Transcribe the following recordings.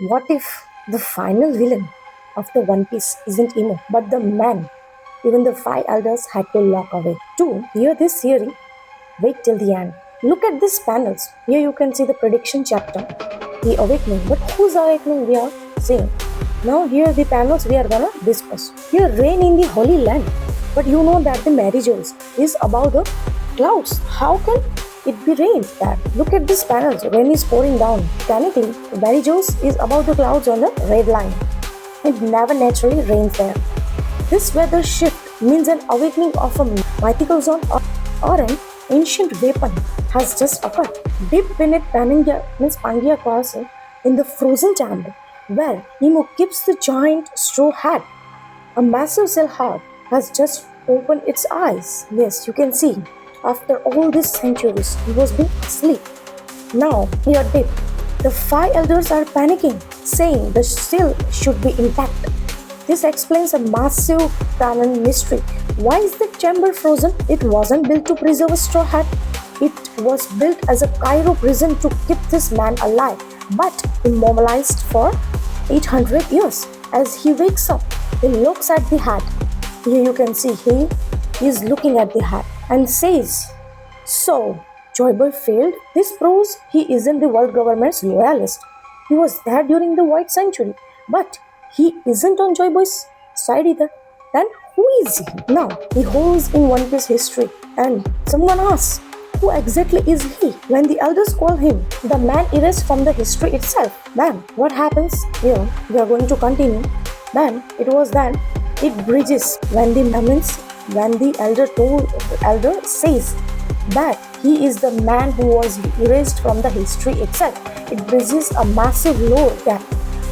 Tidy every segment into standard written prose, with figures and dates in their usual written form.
What if the final villain of the One Piece isn't Emo, but the man even the five elders had to lock away? To hear this theory, wait till the end. Look at these panels. Here you can see the prediction chapter, the awakening. But whose awakening we are seeing? Now here are the panels we are gonna discuss. Here rain in the Holy Land. But you know that the Mariejois is above the clouds. How can it be rain there? Look at these panels. Rain is pouring down. Canonically, Mariejois is above the clouds on the red line. It never naturally rains there. This weather shift means an awakening of a mythical zone or an ancient weapon has just occurred. Deep beneath Pangaea Castle in the frozen chamber, where Emo keeps the giant straw hat, a massive cell heart has just opened its eyes. Yes, you can see. After all these centuries, he was being asleep. Now, here deep, the five elders are panicking, saying the seal should be intact. This explains a massive canon mystery. Why is the chamber frozen? It wasn't built to preserve a straw hat. It was built as a cryo prison to keep this man alive, but immobilized for 800 years. As he wakes up, he looks at the hat. Here you can see he is looking at the hat and says, "So, Joyboy failed? This proves he isn't the world government's loyalist. He was there during the White Century, but he isn't on Joyboy's side either. Then who is he? Now, he holds in One Piece history, and someone asks, who exactly is he? When the elders call him the man erased from the history itself, then what happens? Here, we are going to continue. Then, it bridges when the elder says that he is the man who was erased from the history itself. It bridges a massive lore gap.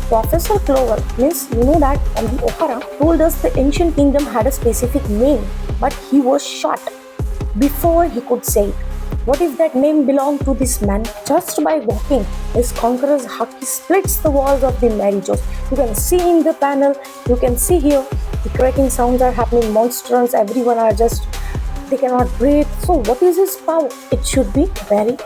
Professor Clover, means you know that the O'Hara told us the ancient kingdom had a specific name, but he was shot before he could say it. What if that name belonged to this man? Just by walking, his conqueror's haki splits the walls of the Mariejois. You can see in the panel, you can see here, the cracking sounds are happening, monsters, everyone are just, they cannot breathe. So what is his power? It should be very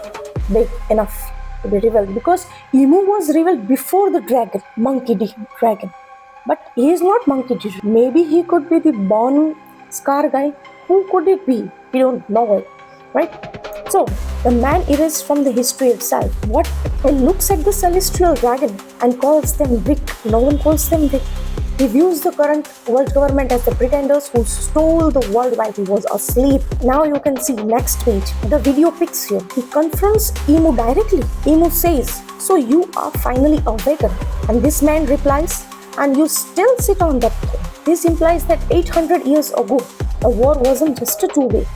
big enough to be revealed, because Emu was revealed before the dragon, Monkey D. Dragon. But he is not Monkey D. Maybe he could be the Born Scar guy. Who could it be? We don't know it, right? So, the man erased from the history itself. What? He looks at the celestial dragon and calls them weak. No one calls them weak. He views the current world government as the pretenders who stole the world while he was asleep. Now you can see next page. The video picks here. He confronts Emu directly. Emu says, "So you are finally awakened." And this man replies, "And you still sit on that throne." This implies that 800 years ago, the war wasn't just a two-way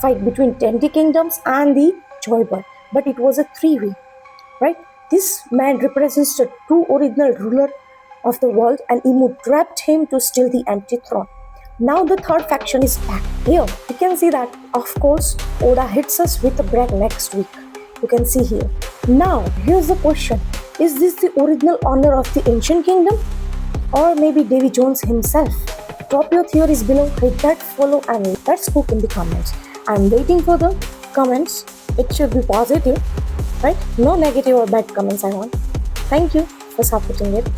fight between 20 kingdoms and the Joyboy, but it was a three-way, right? This man represents the true original ruler of the world, and Emu trapped him to steal the empty throne. Now the third faction is back. Here, you can see that, of course, Oda hits us with a break next week. You can see here. Now, here's the question. Is this the original owner of the ancient kingdom? Or maybe Davy Jones himself? Drop your theories below, hit that follow, and let's cook in the comments. I'm waiting for the comments. It should be positive, right? No negative or bad comments I want. Thank you for supporting it.